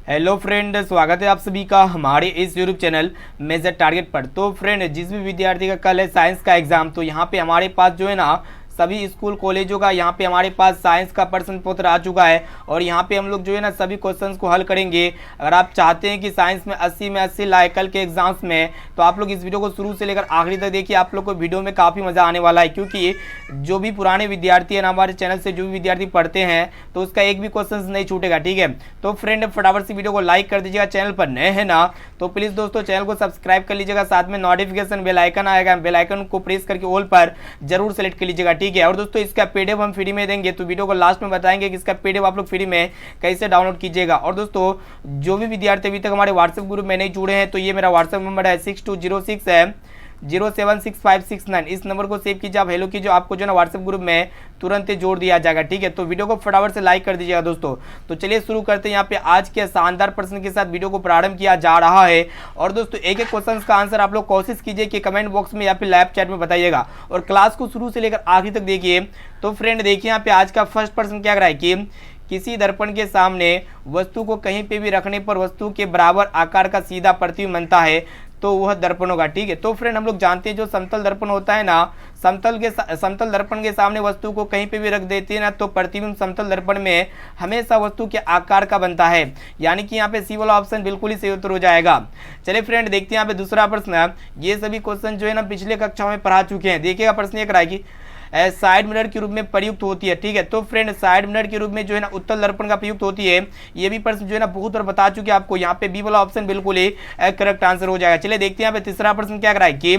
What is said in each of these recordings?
Hello friend, स्वागत है आप सभी का हमारे इस यूट्यूब चैनल मेजर टारगेट पर। तो फ्रेंड, जिस भी विद्यार्थी का कल है साइंस का एग्जाम, तो यहाँ पे हमारे पास जो है ना सभी स्कूल कॉलेजों का यहाँ पे हमारे पास साइंस का प्रश्न पत्र आ चुका है और यहाँ पे हम लोग जो है ना सभी क्वेश्चंस को हल करेंगे। अगर आप चाहते हैं कि साइंस में 80 में 80 लाए कल के एग्जाम्स में, तो आप लोग इस वीडियो को शुरू से लेकर आखिरी तक देखिए। आप लोग को वीडियो में काफ़ी मज़ा आने वाला है, क्योंकि जो भी पुराने विद्यार्थी हैं ना हमारे चैनल से, जो भी विद्यार्थी पढ़ते हैं, तो उसका एक भी क्वेश्चन नहीं छूटेगा। ठीक है, तो फ्रेंड फटाफट से वीडियो को लाइक कर दीजिएगा। चैनल पर नए हैं ना तो प्लीज़ दोस्तों चैनल को सब्सक्राइब कर लीजिएगा। साथ में नोटिफिकेशन बेल आइकन आएगा, बेल आइकन को प्रेस करके ऑल पर जरूर सेलेक्ट कर लीजिएगा। ठीक है, और दोस्तों इसका पीडीएफ हम फ्री में देंगे, तो वीडियो को लास्ट में बताएंगे कि इसका पीडीएफ आप लोग फ्री में कैसे डाउनलोड कीजिएगा। और दोस्तों जो भी विद्यार्थी अभी तक हमारे व्हाट्सएप ग्रुप में नहीं जुड़े हैं, तो ये मेरा व्हाट्सएप नंबर है 6206 है 076569। इस नंबर को सेव कीजिए, आप हेलो कीजिए, आपको जो ना व्हाट्सएप ग्रुप में तुरंत जोड़ दिया जाएगा। ठीक है, तो वीडियो को फटाफट से लाइक कर दीजिएगा दोस्तों। तो चलिए शुरू करते हैं। यहाँ पे आज के शानदार प्रश्न के साथ वीडियो को प्रारंभ किया जा रहा है। और दोस्तों एक एक क्वेश्चन का आंसर आप लोग कोशिश कीजिए कि कमेंट बॉक्स में या फिर लाइव चैट में बताइएगा, और क्लास को शुरू से लेकर आखिरी तक देखिए। तो फ्रेंड देखिए यहाँ पे आज का फर्स्ट प्रश्न क्या रहा है कि किसी दर्पण के सामने वस्तु को कहीं पे भी रखने पर वस्तु के बराबर आकार का सीधा प्रतिबिंब बनता है, तो वह दर्पण होगा। ठीक है, तो फ्रेंड हम लोग जानते हैं जो समतल दर्पण होता है ना, समतल दर्पण के सामने वस्तु को कहीं पे भी रख देते हैं ना, तो प्रतिबिंब समतल दर्पण में हमेशा वस्तु के आकार का बनता है। यानी कि यहाँ पे सी वाला ऑप्शन बिल्कुल ही सही उत्तर हो जाएगा। चलिए फ्रेंड देखते हैं यहाँ पे दूसरा प्रश्न। ये सभी क्वेश्चन जो है ना पिछले कक्षा में पढ़ा चुके हैं। देखिएगा प्रश्न एक रहा है कि साइड मिरर के रूप में प्रयुक्त होती है। ठीक है, तो फ्रेंड साइड मिरर के रूप में जो है ना उत्तल दर्पण का प्रयुक्त होती है। ये भी प्रश्न जो है ना बहुत बार बता चुके हैं आपको। यहाँ पे बी वाला ऑप्शन बिल्कुल ही करेक्ट आंसर हो जाएगा। चलिए देखते हैं यहाँ पे तीसरा प्रश्न क्या कराए कि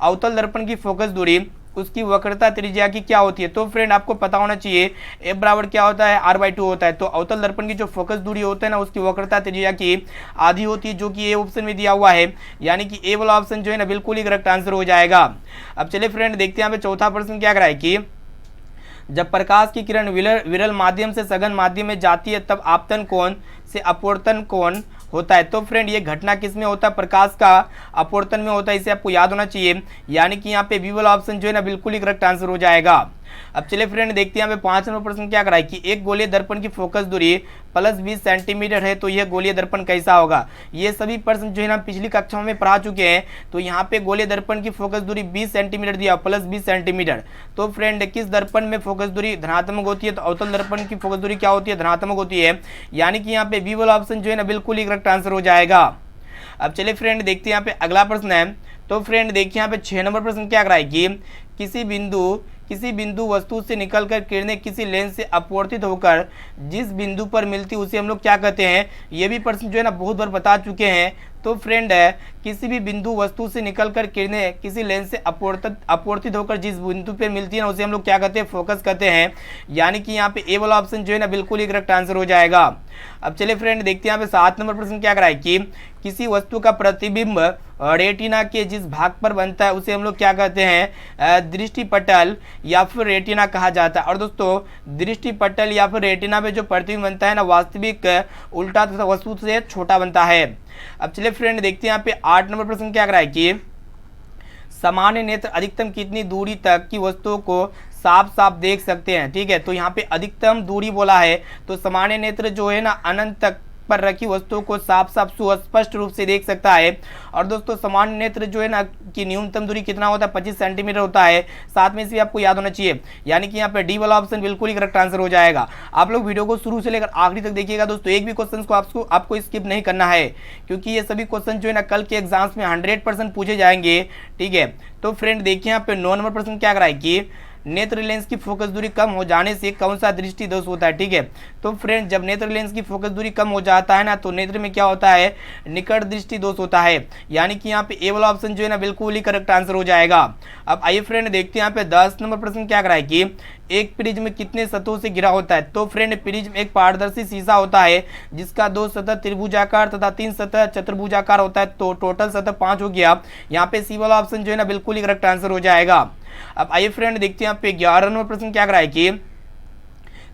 अवतल दर्पण की फोकस दूरी उसकी वक्रता त्रिज्या की क्या होती है। तो फ्रेंड आपको पता होना चाहिए एफ बराबर क्या होता है, r/2 होता है। तो अवतल दर्पण की जो फोकस दूरी होता है ना उसकी वक्रता त्रिज्या की आधी होती है, जो कि ए ऑप्शन में दिया हुआ है। यानी कि ए वाला ऑप्शन जो है ना बिल्कुल ही करेक्ट आंसर हो जाएगा। अब चलिए फ्रेंड देखते हैं यहाँ पे चौथा प्रश्न क्या कराए कि जब प्रकाश की किरण विरल माध्यम से सघन माध्यम में जाती है तब आपतन कोण से अपवर्तन कोण होता है। तो फ्रेंड ये घटना किस में होता है, प्रकाश का अपवर्तन में होता है, इसे आपको याद होना चाहिए। यानी कि यहाँ पे बी वाला ऑप्शन जो है ना बिल्कुल ही करेक्ट आंसर हो जाएगा। अब चलिए फ्रेंड देखते हैं यहाँ पे 5 नंबर प्रश्न क्या कराए कि एक गोलीय दर्पण की फोकस दूरी +20 सेंटीमीटर है, तो यह गोलीय दर्पण कैसा होगा। ये सभी प्रश्न जो है ना पिछली कक्षाओं में पढ़ा चुके हैं। तो यहाँ पे गोलीय दर्पण की फोकस दूरी 20 सेंटीमीटर दिया, +20 सेंटीमीटर। तो फ्रेंड किस दर्पण में फोकस दूरी धनात्मक होती है, तो अवतल दर्पण की फोकस दूरी क्या होती है, धनात्मक होती है। यानी कि यहाँ पे बी वाला ऑप्शन जो है ना बिल्कुल ही करेक्ट आंसर हो जाएगा। अब चलिए फ्रेंड देखते हैं यहाँ पे अगला प्रश्न है। तो फ्रेंड देखिए यहाँ पे 6 नंबर प्रश्न क्या कराए कि किसी बिंदु वस्तु से निकलकर किरणें किसी लेंस से अपवर्तित होकर जिस बिंदु पर मिलती उसे हम लोग क्या कहते हैं। ये भी प्रश्न जो है ना बहुत बार बता चुके हैं। तो फ्रेंड किसी भी बिंदु वस्तु से निकलकर किरणें किसी लेंस से अपवर्तित होकर जिस बिंदु पर मिलती है ना उसे हम लोग क्या कहते हैं, फोकस कहते हैं। यानी कि यहाँ पे ए वाला ऑप्शन जो है ना बिल्कुल ही करेक्ट आंसर हो जाएगा। अब चलिए फ्रेंड देखते हैं यहाँ पे 7 नंबर प्रश्न क्या कराए कि किसी वस्तु का प्रतिबिंब रेटिना के जिस भाग पर बनता है उसे हम लोग क्या कहते हैं, दृष्टिपटल या फिर रेटिना कहा जाता है। और दोस्तों दृष्टिपटल या फिर रेटिना में जो प्रतिबिंब बनता है ना वास्तविक उल्टा तथा वस्तु से छोटा बनता है। अब चलिए फ्रेंड देखते हैं यहाँ पे 8 नंबर प्रश्न क्या कराए कि सामान्य नेत्र अधिकतम कितनी दूरी तक की वस्तुओं को साफ साफ देख सकते हैं। ठीक है, तो यहाँ पे अधिकतम दूरी बोला है, तो सामान्य नेत्र जो है ना अनंत तक पर रखी वस्तुओं को साफ साफ सुस्पष्ट रूप से देख सकता है। और दोस्तों सामान्य नेत्र जो है ना कि न्यूनतम दूरी कितना होता है, 25 सेंटीमीटर होता है। साथ में इसे आपको याद होना चाहिए। यानी कि यहाँ पे डी वाला ऑप्शन बिल्कुल ही करेक्ट आंसर हो जाएगा। आप लोग वीडियो को शुरू से लेकर आखिरी तक देखिएगा दोस्तों। एक भी क्वेश्चन को आपको स्किप नहीं करना है, क्योंकि ये सभी क्वेश्चन जो है ना कल के एग्जाम्स में 100% पूछे जाएंगे। ठीक है, तो फ्रेंड देखिए यहाँ पे 9 नंबर प्रश्न क्या कराए कि नेत्र लेंस की फोकस दूरी कम हो जाने से कौन सा दृष्टि दोष होता है। ठीक है, तो फ्रेंड जब नेत्र लेंस की फोकस दूरी कम हो जाता है ना तो नेत्र में क्या होता है, निकट दृष्टि दोष होता है। यानी कि यहाँ पे ए वाला ऑप्शन जो है ना बिल्कुल ही करेक्ट आंसर हो जाएगा। अब आइए फ्रेंड देखते हैं यहाँ पे 10 नंबर प्रश्न क्या कराए कि एक प्रिज्म कितने सतहों से घिरा होता है। तो फ्रेंड प्रिज्म एक पारदर्शी शीशा होता है जिसका 2 सतह त्रिभुजाकार तथा 3 सतह चतुर्भुजाकार होता है। तो टोटल सतह 5 हो गया। यहाँ पे सी वाला ऑप्शन जो है ना बिल्कुल ही करेक्ट आंसर हो जाएगा। अब आइए फ्रेंड देखते हैं यहाँ पे 11 नंबर प्रश्न क्या कराए कि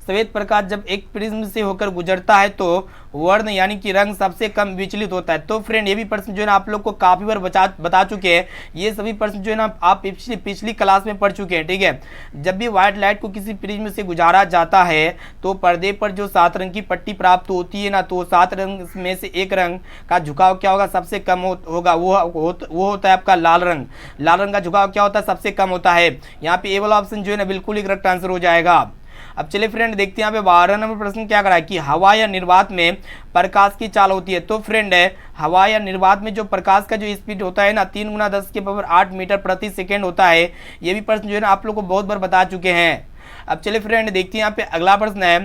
श्वेत प्रकाश जब एक प्रिज्म से होकर गुजरता है तो वर्ण यानी कि रंग सबसे कम विचलित होता है। तो फ्रेंड ये भी प्रश्न जो है ना आप लोग को काफी बार बता चुके हैं, ये सभी प्रश्न जो है ना आप पिछली क्लास में पढ़ चुके हैं, ठीक है। जब भी व्हाइट लाइट को किसी प्रिज्म से गुजारा जाता है तो पर्दे पर जो 7 रंग की पट्टी प्राप्त होती है ना, तो 7 रंग में से एक रंग का झुकाव क्या होगा, सबसे कम होगा, वो होता है आपका लाल रंग। लाल रंग का झुकाव क्या होता है, सबसे कम होता है। यहाँ पे ए वाला ऑप्शन जो है ना बिल्कुल ही करेक्ट आंसर हो जाएगा। अब चलिए फ्रेंड देखते हैं यहाँ पे 12 नंबर प्रश्न क्या करा है कि हवा या निर्वात में प्रकाश की चाल होती है। तो फ्रेंड है हवा या निर्वात में जो प्रकाश का जो स्पीड होता है ना 3 × 10⁸ मीटर प्रति सेकेंड होता है। ये भी प्रश्न जो है ना आप लोग को बहुत बार बता चुके हैं। अब चलिए फ्रेंड देखते हैं यहाँ पे अगला प्रश्न है।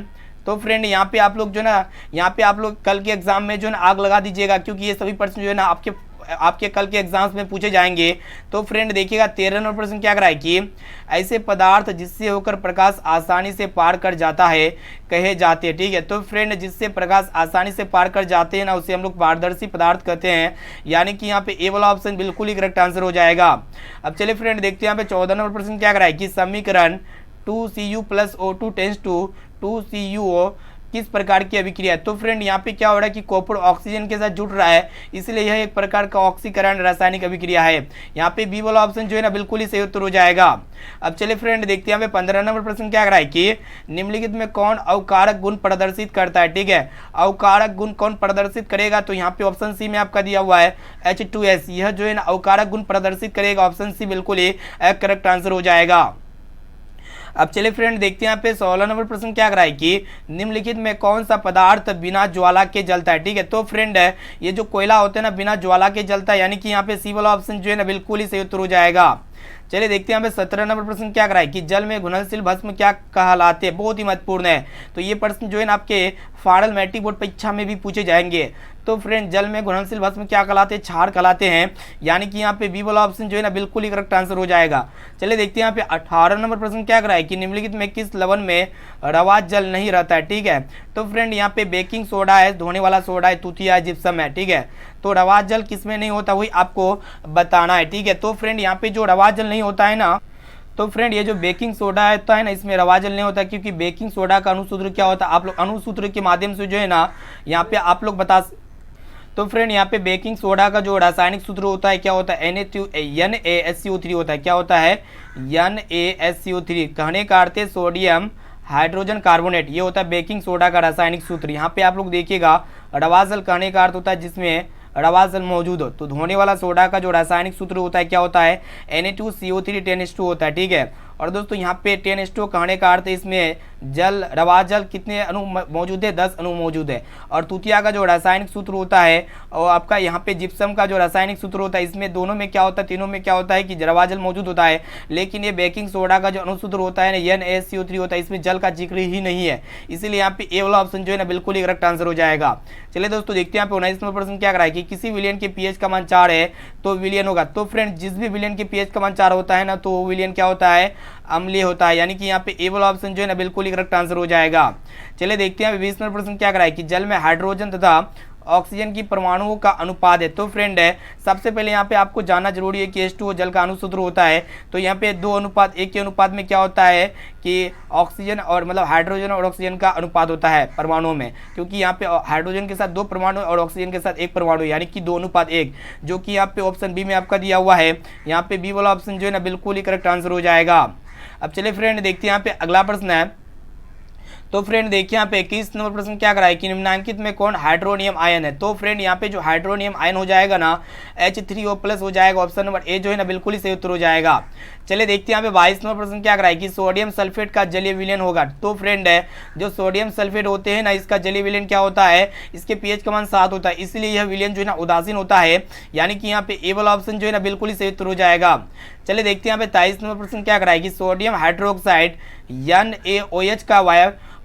तो फ्रेंड यहाँ पे आप लोग जो ना यहाँ पे आप लोग कल के एग्जाम में जो ना आग लगा दीजिएगा, क्योंकि ये सभी प्रश्न जो है ना आपके कल के एग्जाम्स में पूछे जाएंगे। तो फ्रेंड देखिएगा 13 नंबर प्रश्न क्या कराए कि ऐसे पदार्थ जिससे होकर प्रकाश आसानी से पार कर जाता है कहे जाते हैं, ठीक है। तो फ्रेंड जिससे प्रकाश आसानी से पार कर जाते हैं ना उसे हम लोग पारदर्शी पदार्थ कहते हैं, यानी कि यहाँ पे ए वाला ऑप्शन बिल्कुल ही करेक्ट आंसर हो जाएगा। अब चलिए फ्रेंड देखते हैं यहाँ पे 14 नंबर प्रश्न क्या कराए कि समीकरण 2Cu + O2 tends to 2CuO किस प्रकार की अभिक्रिया है। तो फ्रेंड यहाँ पे क्या हो रहा है कि कॉपर ऑक्सीजन के साथ जुड़ रहा है, इसलिए यह एक प्रकार का ऑक्सीकरण रासायनिक अभिक्रिया है। यहाँ पे बी वाला ऑप्शन जो है ना बिल्कुल ही सही उत्तर हो जाएगा। अब चलिए फ्रेंड देखते हैं यहाँ पे 15 नंबर प्रश्न क्या करा है कि निम्नलिखित में कौन अवकारक गुण प्रदर्शित करता है, ठीक है। अवकारक गुण कौन प्रदर्शित करेगा, तो यहाँ पे ऑप्शन सी में आपका दिया हुआ है H2S, यह जो है ना अवकारक गुण प्रदर्शित करेगा। ऑप्शन सी बिल्कुल ही करेक्ट आंसर हो जाएगा। अब चलिए फ्रेंड देखते हैं यहाँ पे 16 नंबर प्रश्न क्या कराए कि निम्नलिखित में कौन सा पदार्थ बिना ज्वाला के जलता है, ठीक है। तो फ्रेंड है ये जो कोयला होता है ना बिना ज्वाला के जलता है, यानी कि यहाँ पे सी वाला ऑप्शन जो है ना बिल्कुल ही सही उत्तर हो जाएगा। चलिए देखते हैं यहाँ पे 17 नंबर प्रश्न क्या कराए कि जल में घुलनशील भस्म क्या कहलाते हैं, बहुत ही महत्वपूर्ण है। तो ये प्रश्न जो है ना आपके फाइनल मैट्रिक बोर्ड परीक्षा में भी पूछे जाएंगे। तो फ्रेंड जल में घुलनशील भस्म क्या कहलाते हैं, क्षार कहलाते हैं, यानी कि यहाँ पे बी वाला ऑप्शन जो है ना बिल्कुल ही करेक्ट आंसर हो जाएगा। चलिए देखते हैं यहाँ पे 18 नंबर प्रश्न क्या कराए कि निम्नलिखित में किस लवण में रवा जल नहीं रहता है, ठीक है। तो फ्रेंड यहाँ पे बेकिंग सोडा है, धोने वाला सोडा है, तूतिया है, जिप्सम है, ठीक है। तो रवा जल किसमें नहीं होता वही आपको बताना है, ठीक है। तो फ्रेंड यहाँ पे जो रवा जल नहीं होता है ना, तो फ्रेंड ये जो बेकिंग सोडा होता है ना इसमें रवा जल नहीं होता, क्योंकि बेकिंग सोडा का अणुसूत्र क्या होता है, आप लोग अणुसूत्र के माध्यम से जो है ना यहाँ पे आप लोग बता। तो फ्रेंड यहाँ पे बेकिंग सोडा का जो रासायनिक सूत्र होता है क्या होता है, NaSCO3 होता है। क्या होता है, NaSCO3, कहने का अर्थ है सोडियम हाइड्रोजन कार्बोनेट, ये होता है बेकिंग सोडा का रासायनिक सूत्र। यहाँ पे आप लोग देखिएगा रवा जल कहने का अर्थ होता है जिसमें रवा जल मौजूद हो। तो धोने वाला सोडा का जो रासायनिक सूत्र होता है क्या होता है, Na2CO3 10:2 होता है, ठीक है। और दोस्तों यहाँ पे 10:2 कहने का अर्थ है इसमें जल रवा जल कितने अणु मौजूद है, 10 अणु मौजूद है। और तूतिया का जो रासायनिक सूत्र होता है और आपका यहाँ पे जिप्सम का जो रासायनिक सूत्र होता है, इसमें दोनों में क्या होता है, तीनों में क्या होता है कि रवा जल मौजूद होता है। लेकिन ये बेकिंग सोडा का जो अणुसूत्र होता है ना NaSCO3 होता है, इसमें जल का जिक्र ही नहीं है, इसीलिए यहाँ पे ए वाला ऑप्शन जो है ना बिल्कुल ही करेक्ट आंसर हो जाएगा। चलिए दोस्तों देखते हैं यहाँ पे 19 नंबर प्रश्न क्या कराए कि किसी विलियन के pH का मान 4 है तो विलियन होगा। तो फ्रेंड जिस भी विलियन के pH का मान 4 होता है ना तो विलियन क्या होता है, अम्लीय होता है, यानी कि यहाँ पे ए वाला ऑप्शन जो है ना बिल्कुल ही करेक्ट आंसर हो जाएगा। चलिए देखते हैं 20 नंबर प्रश्न क्या कराए कि जल में हाइड्रोजन तथा ऑक्सीजन की परमाणुओं का अनुपात है। तो फ्रेंड है सबसे पहले यहाँ पे आपको जानना जरूरी है कि H2O जल का अणुसूत्र होता है। तो यहाँ पे 2:1 के अनुपात में क्या होता है कि ऑक्सीजन और मतलब हाइड्रोजन और ऑक्सीजन का अनुपात होता है परमाणुओं में, क्योंकि यहाँ पे हाइड्रोजन के साथ 2 परमाणु और ऑक्सीजन के साथ 1 परमाणु, यानी कि 2:1, जो कि यहाँ पे ऑप्शन बी में आपका दिया हुआ है। यहाँ पे बी वाला ऑप्शन जो है ना बिल्कुल ही करेक्ट आंसर हो जाएगा। अब चलिए फ्रेंड देखते हैं यहाँ पे अगला प्रश्न है। तो फ्रेंड देखिए यहाँ पे 21 नंबर प्रश्न क्या कराए कि निम्नलिखित में कौन हाइड्रोनियम आयन है। तो फ्रेंड यहाँ पे जो हाइड्रोनियम आयन हो जाएगा ना H3O+ हो जाएगा। ऑप्शन नंबर ए जो है ना बिल्कुल ही सही उत्तर हो जाएगा। चलिए देखते हैं यहाँ पे 22 नंबर प्रश्न क्या कराए कि सोडियम सल्फेट का जलीय विलयन होगा। तो फ्रेंड है जो सोडियम सल्फेट होते हैं ना इसका जलीय विलयन क्या होता है, इसके pH का मान 7 होता है, इसलिए यह विलयन जो है ना उदासीन होता है, यानी कि यहाँ पे ए वाला ऑप्शन जो है ना बिल्कुल ही सही उत्तर हो जाएगा। चलिए देखते हैं यहाँ पे 23 नंबर प्रश्न क्या कराए कि सोडियम हाइड्रोक्साइड NaOH का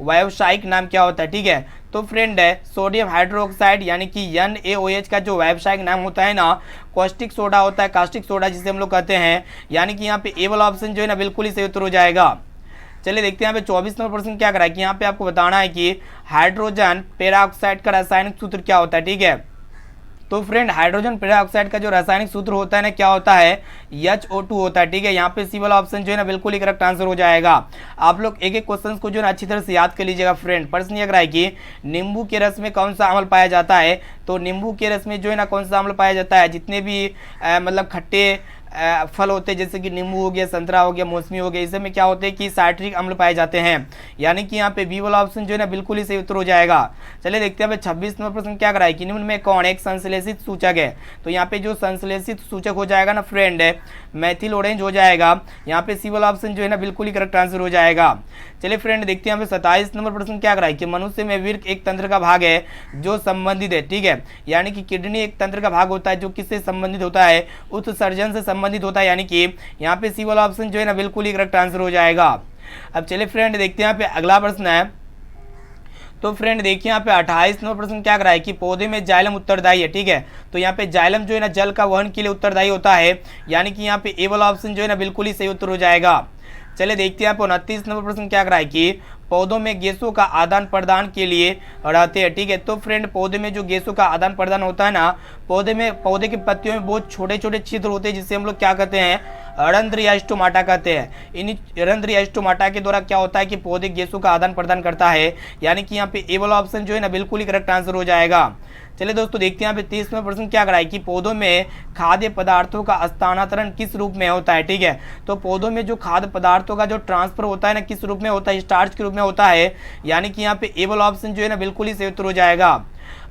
व्यावसायिक नाम क्या होता है, ठीक है। तो फ्रेंड है सोडियम हाइड्रोक्साइड यानी कि NaOH का जो व्यावसायिक नाम होता है ना कॉस्टिक सोडा होता है, कास्टिक सोडा जिसे हम लोग कहते हैं, यानी कि यहाँ पे ए वाला ऑप्शन जो है ना बिल्कुल ही सही उत्तर हो जाएगा। चलिए देखते हैं यहाँ पे 24 नंबर प्रश्न क्या करा है कि यहाँ पे आपको बताना है कि हाइड्रोजन पेरोक्साइड का रासायनिक सूत्र क्या होता है, ठीक है। तो फ्रेंड हाइड्रोजन पेरोक्साइड का जो रासायनिक सूत्र होता है ना, क्या होता है, HO2 होता है। ठीक है, यहाँ पे सी वाला ऑप्शन जो है ना बिल्कुल ही करेक्ट आंसर हो जाएगा। आप लोग एक एक क्वेश्चन को जो है ना अच्छी तरह से याद कर लीजिएगा फ्रेंड। प्रश्न ये है कि नींबू के रस में कौन सा अम्ल पाया जाता है, तो नींबू के रस में जो है ना कौन सा अम्ल पाया जाता है, जितने भी मतलब खट्टे फल होते हैं जैसे कि नींबू हो गया, संतरा हो गया, मौसमी हो गया, इसमें क्या होते हैं कि साइट्रिक अम्ल पाए जाते हैं। यानी कि यहाँ पे बी वाला ऑप्शन जो है ना बिल्कुल ही सही उत्तर हो जाएगा। चलिए देखते हैं 26 नंबर प्रश्न क्या कराए कि निम्न में कौन एक संश्लेषित सूचक है। तो यहाँ पे जो संश्लेषित सूचक हो जाएगा ना फ्रेंड, मैथिल ऑरेंज हो जाएगा। यहाँ पे सी वाला ऑप्शन जो है ना बिल्कुल ही करेक्ट आंसर हो जाएगा। चलिए फ्रेंड देखते हैं यहाँ पे 27 नंबर प्रश्न क्या कराए कि मनुष्य में वीर्य एक तंत्र का भाग है जो संबंधित है। ठीक है, यानी कि किडनी एक तंत्र का भाग होता है जो किससे संबंधित होता है, उत्सर्जन से संबंधित होता है। यानी कि यहाँ पे सी वाला ऑप्शन जो है ना बिल्कुल ही करेक्ट आंसर हो जाएगा। अब चलिए फ्रेंड देखते हैं यहाँ पे अगला प्रश्न है। तो फ्रेंड देखिए यहाँ पे 28 नंबर प्रश्न क्या कराए कि पौधे में जाइलम उत्तरदायी है। ठीक है, तो यहाँ पे जाइलम जो है ना जल का वहन के लिए उत्तरदायी होता है। यानी कि यहाँ पे ए वाला ऑप्शन जो है ना बिल्कुल ही सही उत्तर हो जाएगा। चलिए देखते हैं यहाँ पे 29 नंबर प्रश्न क्या कराए कि पौधों में गैसों का आदान प्रदान के लिए रहते हैं। ठीक है, तो फ्रेंड पौधे में जो गैसों का आदान प्रदान होता है ना, पौधे की पत्तियों में बहुत छोटे छोटे छिद्र होते हैं जिससे हम लोग क्या कहते हैं, रंध्र या स्टोमाटा कहते हैं। इन रंध्र या स्टोमाटा के द्वारा क्या होता है कि पौधे गैसों का आदान प्रदान करता है। यानी कि यहाँ पे ए वाला ऑप्शन जो है ना बिल्कुल ही करेक्ट आंसर हो जाएगा। चलिए दोस्तों देखते हैं यहाँ पे 30 में प्रश्न क्या कराए कि पौधों में खाद्य पदार्थों का स्थानांतरण किस रूप में होता है। ठीक है, तो पौधों में जो खाद्य पदार्थों का जो ट्रांसफर होता है ना किस रूप में होता है, स्टार्च के रूप में होता है। यानी कि यहाँ पे ए वाला ऑप्शन जो है ना बिल्कुल ही सही उत्तर हो जाएगा।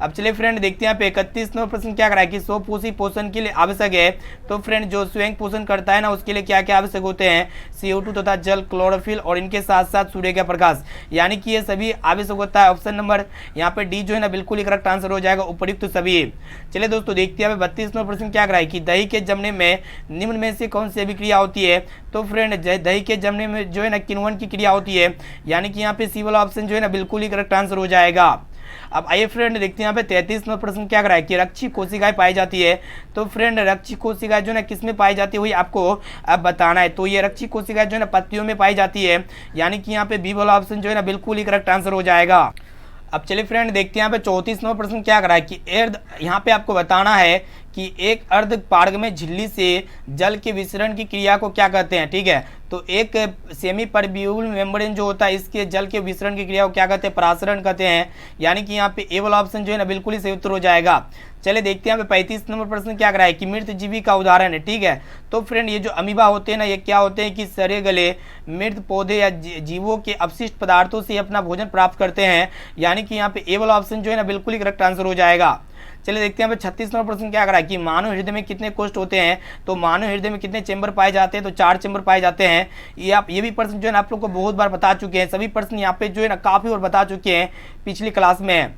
अब चलिए फ्रेंड देखते हैं यहाँ पे 31 नंबर प्रश्न क्या कराए कि स्वपोषी पोषण के लिए आवश्यक है। तो फ्रेंड जो स्वयं पोषण करता है ना उसके लिए क्या क्या आवश्यक होते हैं, CO2 तथा जल, क्लोरोफिल और इनके साथ साथ सूर्य का प्रकाश। यानी कि ये सभी आवश्यक होता है। ऑप्शन नंबर यहाँ पे डी जो है ना बिल्कुल ही करेक्ट आंसर हो जाएगा, उपयुक्त सभी। चलिए दोस्तों देखते हैं 32 नंबर प्रश्न क्या कराए कि दही के जमने में निम्न में से कौन सी अभिक्रिया होती है। तो फ्रेंड दही के जमने में जो है ना किण्वन की क्रिया होती है। यानी कि यहाँ पे सी वाला ऑप्शन जो है ना बिल्कुल ही करेक्ट आंसर हो जाएगा। अब आइए फ्रेंड देखते हैं यहाँ पे 33 नंबर प्रश्न क्या कराए कि रक्षी कोशिकाएं पाई जाती है। तो फ्रेंड रक्षी कोशिकाएं जो है ना किसमें पाई जाती है वही आपको अब बताना है। तो ये रक्षी कोशिकाएं जो है ना पत्तियों में पाई जाती है। यानी कि यहाँ पे बी वाला ऑप्शन जो है ना बिल्कुल ही करेक्ट आंसर हो जाएगा। अब चलिए फ्रेंड देखते हैं यहाँ पे 34 नंबर प्रश्न क्या कराए कि यहाँ पे आपको बताना है कि एक अर्ध पारगम्य झिल्ली से जल के विसरण की क्रिया को क्या कहते हैं। ठीक है, तो एक सेमी परबियोल मेम्ब्रेन जो होता है इसके जल के विसरण की क्रिया को क्या कहते हैं, परासरण कहते हैं। यानी कि यहाँ पे ए वाला ऑप्शन जो है ना बिल्कुल ही सही उत्तर हो जाएगा। चलिए देखते हैं यहाँ पे 35 नंबर प्रश्न क्या कराए कि मृत जीवी का उदाहरण है। ठीक है, तो फ्रेंड ये जो अमीबा होते हैं ना ये क्या होते हैं कि सड़े गले मृत पौधे या जीवों के अपशिष्ट पदार्थों से अपना भोजन प्राप्त करते हैं। यानी कि यहाँ पे ए वाला ऑप्शन जो है ना बिल्कुल ही करेक्ट आंसर हो जाएगा। चलिए देखते हैं यहाँ पे 36 नंबर प्रश्न क्या कराए कि मानव हृदय में कितने कोष्ठ होते हैं। तो मानव हृदय में कितने चेंबर पाए जाते हैं, तो 4 चेंबर पाए जाते हैं। ये भी प्रश्न जो है ना आप लोग को बहुत बार बता चुके हैं। सभी प्रश्न यहाँ पे जो है ना काफी बार बता चुके हैं पिछली क्लास में।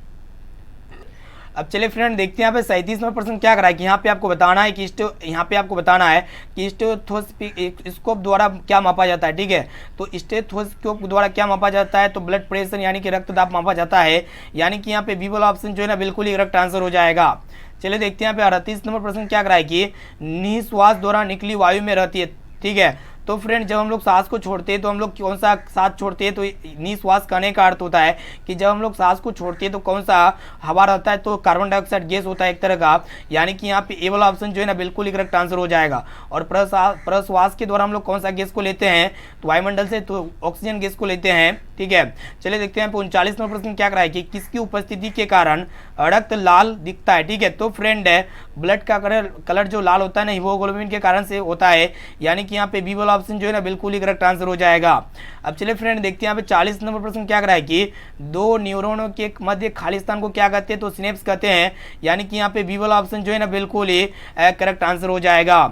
अब चलिए फ्रेंड देखते हैं यहाँ पे 37 नंबर प्रश्न क्या कराए कि यहाँ पे आपको बताना है कि स्टेथोस्कोप द्वारा क्या मापा जाता है। ठीक है, तो स्टेथोस्कोप द्वारा क्या मापा जाता है, तो ब्लड प्रेशर यानी कि रक्तदाब मापा जाता है। यानी कि यहाँ पे बी वाला ऑप्शन जो है ना बिल्कुल ही करेक्ट आंसर हो जाएगा। चलिए देखते हैं यहाँ पे 38 नंबर प्रश्न क्या कराए कि निश्वास द्वारा निकली वायु में रहती है। ठीक है, तो फ्रेंड जब हम लोग सांस को छोड़ते हैं तो हम लोग कौन सा सांस छोड़ते हैं, तो निश्वास कहने का अर्थ होता है कि जब हम लोग सांस को छोड़ते हैं तो कौन सा हवा रहता है, तो कार्बन डाइऑक्साइड गैस होता है एक तरह का। यानी कि यहाँ पे ए वाला ऑप्शन जो है ना बिल्कुल ही करेक्ट आंसर हो जाएगा। और प्रश्वास के द्वारा हम लोग कौन सा गैस को लेते हैं, तो वायुमंडल से तो ऑक्सीजन गैस को लेते हैं। ठीक है, चलिए देखते हैं 39 नंबर प्रश्न क्या कराए कि किसकी उपस्थिति के कारण रक्त लाल दिखता है। ठीक है, तो फ्रेंड ब्लड का कलर जो लाल होता है ना हीमोग्लोबिन के कारण से होता है। यानी कि यहाँ पे बी वाला ऑप्शन जो है ना बिल्कुल ही करेक्ट आंसर हो जाएगा। अब चलिए फ्रेंड देखते हैं यहाँ पे 40 नंबर प्रश्न क्या कराए कि दो न्यूरॉनों के मध्य खाली स्थान को क्या कहते हैं, तो सिनेप्स कहते हैं। यानी कि यहाँ पे बी वाला ऑप्शन जो है ना बिल्कुल ही करेक्ट आंसर हो जाएगा।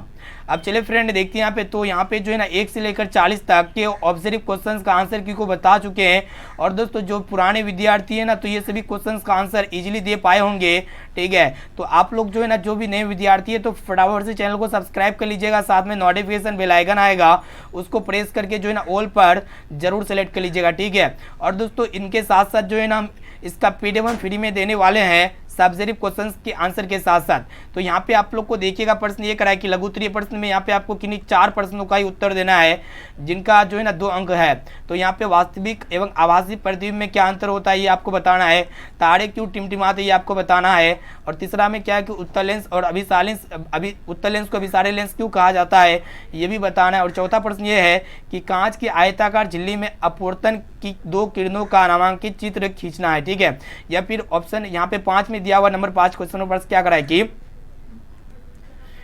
अब चलिए फ्रेंड देखते हैं यहाँ पे, तो यहाँ पे जो है ना 1 से लेकर 40 तक के ऑब्जर्व क्वेश्चंस का आंसर की को बता चुके हैं। और दोस्तों जो पुराने विद्यार्थी है ना तो ये सभी क्वेश्चंस का आंसर इजीली दे पाए होंगे। ठीक है, तो आप लोग जो है ना जो भी नए विद्यार्थी है तो फटाफट से चैनल को सब्सक्राइब कर लीजिएगा। साथ में नोटिफिकेशन बेल आइकन आएगा उसको प्रेस करके जो है ना ऑल पर जरूर सेलेक्ट कर लीजिएगा। ठीक है, और दोस्तों इनके साथ साथ जो है ना इसका PDF फ्री में देने वाले हैं सब्जेक्टिव क्वेश्चंस के आंसर के साथ साथ। तो यहाँ पे आप लोग को देखिएगा प्रश्न ये कराए कि लघु उत्तरीय प्रश्न में यहाँ पे आपको किन्हीं 4 प्रश्नों का ही उत्तर देना है, जिनका जो है ना 2 अंक है। तो यहाँ पे वास्तविक एवं आभासी प्रतिबिंब में क्या अंतर होता है ये आपको बताना है, तारे क्यों टिमटिमाते ये आपको बताना है, और तीसरा में क्या है कि उत्तल लेंस और उत्तल लेंस को अभिसारी लेंस क्यों कहा जाता है ये भी बताना है। और चौथा प्रश्न ये है कि कांच की आयताकार झिल्ली में अपवर्तन की 2 किरणों का नामांकित चित्र खींचना है, ठीक है। या फिर ऑप्शन यहाँ पे 5 में दिया हुआ नंबर 5 क्वेश्चन नंबर क्या कराए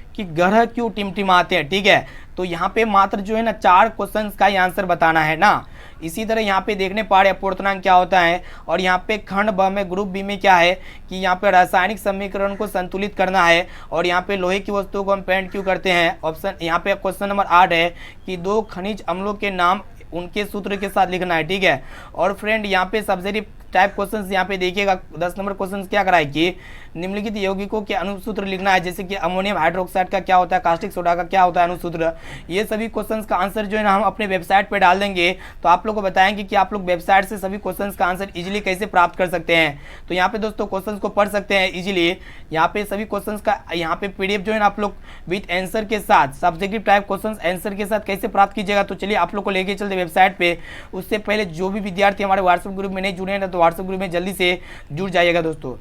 कि ग्रह क्यों टिमटिमाते हैं, ठीक है। तो यहाँ पे मात्र जो है ना 4 क्वेश्चंस का ही आंसर बताना है ना। इसी तरह यहाँ पे देखने पा रहे अपवर्तनांक क्या होता है, और यहाँ पे खंड ब में ग्रुप बी में क्या है कि यहाँ पे रासायनिक समीकरण को संतुलित करना है, और यहाँ पे लोहे की वस्तुओं को हम पेंट क्यों करते हैं। ऑप्शन यहाँ पे क्वेश्चन नंबर 8 है कि 2 खनिज अम्लों के नाम उनके सूत्र के साथ लिखना है, ठीक है। और फ्रेंड यहाँ पे सब्जेक्टिव टाइप क्वेश्चंस यहाँ पे देखिएगा 10 नंबर क्वेश्चन क्या कराए कि निम्नलिखित यौगिकों के अनुसूत्र लिखना है, जैसे कि अमोनियम हाइड्रोक्साइड का क्या होता है, कास्टिक सोडा का क्या होता है अनुसूत्र। ये सभी क्वेश्चंस का आंसर जो है ना हम अपने वेबसाइट पे डाल देंगे, तो आप लोग को बताएंगे कि आप लोग वेबसाइट से सभी क्वेश्चंस का आंसर इजीली कैसे प्राप्त कर सकते हैं। तो यहाँ पे दोस्तों क्वेश्चंस को पढ़ सकते हैं इजीली। यहाँ पे सभी क्वेश्चंस का यहाँ पे पीडीएफ जो है ना आप लोग विद आंसर के साथ, सब्जेक्टिव टाइप क्वेश्चंस आंसर के साथ कैसे प्राप्त कीजिएगा। तो चलिए आप लोग को लेके चलते वेबसाइट पे। उससे पहले जो भी विद्यार्थी हमारे व्हाट्सएप ग्रुप में नहीं जुड़े हैं ना, तो व्हाट्सएप ग्रुप में जल्दी से जुड़ जाइएगा दोस्तों।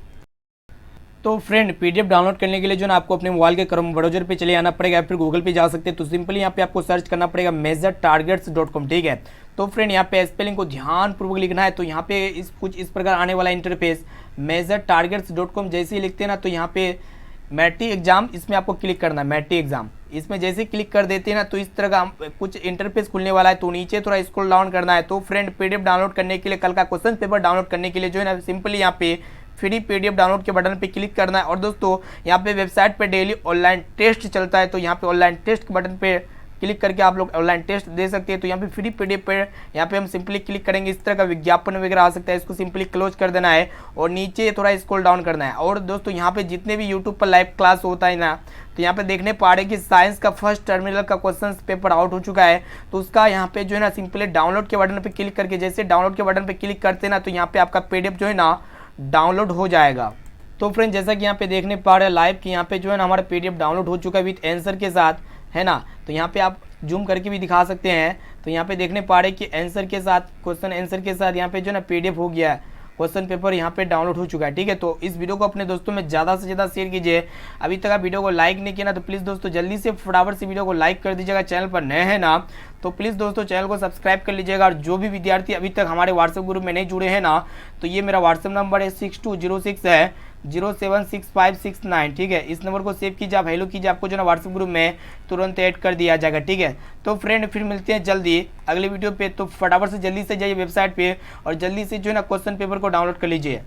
तो फ्रेंड पीडीएफ डाउनलोड करने के लिए जो ना आपको अपने मोबाइल के क्रम ब्राउजर पे चले आना पड़ेगा, फिर गूगल पे जा सकते हैं। तो सिंपली यहाँ पे आपको सर्च करना पड़ेगा measuretargets.com, ठीक है। तो फ्रेंड यहाँ पे स्पेलिंग को ध्यानपूर्वक लिखना है। तो यहाँ पे कुछ इस प्रकार आने वाला इंटरफेस measuretargets.com जैसे ही लिखते हैं ना, तो यहाँ पे मैट्रिक एग्जाम इसमें आपको क्लिक करना है। मैट्रिक एग्जाम इसमें जैसे क्लिक कर देते हैं ना, तो इस तरह का कुछ इंटरफेस खुलने वाला है। तो नीचे थोड़ा स्क्रॉल डाउन करना है। तो फ्रेंड पीडीएफ डाउनलोड करने के लिए, कल का क्वेश्चन पेपर डाउनलोड करने के लिए जो है ना सिंपली यहाँ पे फ्री पीडीएफ डाउनलोड के बटन पे क्लिक करना है। और दोस्तों यहाँ पे वेबसाइट पे डेली ऑनलाइन टेस्ट चलता है, तो यहाँ पे ऑनलाइन टेस्ट के बटन पे क्लिक करके आप लोग ऑनलाइन टेस्ट दे सकते हैं। तो यहाँ पे फ्री पीडीएफ पे यहाँ पे हम सिंपली क्लिक करेंगे, इस तरह का विज्ञापन वगैरह आ सकता है, इसको सिंपली क्लोज कर देना है और नीचे थोड़ा स्क्रॉल डाउन करना है। और दोस्तों यहाँ पे जितने भी यूट्यूब पर लाइव क्लास होता है ना, तो यहाँ पे देखने पा रहे कि साइंस का फर्स्ट टर्मिनल का क्वेश्चन पेपर आउट हो चुका है। तो उसका यहाँ पे जो है ना सिंपली डाउनलोड के बटन पे क्लिक करके, जैसे डाउनलोड के बटन पे क्लिक करते ना, तो यहाँ पे आपका पीडीएफ जो है ना डाउनलोड हो जाएगा। तो फ्रेंड जैसा कि यहाँ पे देखने पा रहे हैं लाइव कि यहाँ पे जो है ना हमारा पीडीएफ डाउनलोड हो चुका है विद आंसर के साथ, है ना। तो यहाँ पे आप जूम करके भी दिखा सकते हैं। तो यहाँ पे देखने पा रहे कि आंसर के साथ, क्वेश्चन आंसर के साथ यहाँ पे जो है ना पीडीएफ हो गया है, क्वेश्चन पेपर यहाँ पे डाउनलोड हो चुका है, ठीक है। तो इस वीडियो को अपने दोस्तों में ज़्यादा से ज़्यादा शेयर कीजिए। अभी तक आप वीडियो को लाइक नहीं किया ना, तो प्लीज़ दोस्तों जल्दी से फटाफट से वीडियो को लाइक कर दीजिएगा। चैनल पर नए हैं ना, तो प्लीज़ दोस्तों चैनल को सब्सक्राइब कर लीजिएगा। और जो भी विद्यार्थी अभी तक हमारे व्हाट्सएप ग्रुप में नहीं जुड़े हैं ना, तो ये मेरा व्हाट्सएप नंबर है 6206 है 076569, ठीक है। इस नंबर को सेव कीजिए, आप हेलो कीजिए, आपको जो ना व्हाट्सएप ग्रुप में तुरंत ऐड कर दिया जाएगा, ठीक है। तो फ्रेंड फिर मिलते हैं जल्दी अगले वीडियो पे। तो फटाफट से जल्दी से जाइए वेबसाइट पे और जल्दी से जो है ना क्वेश्चन पेपर को डाउनलोड कर लीजिए।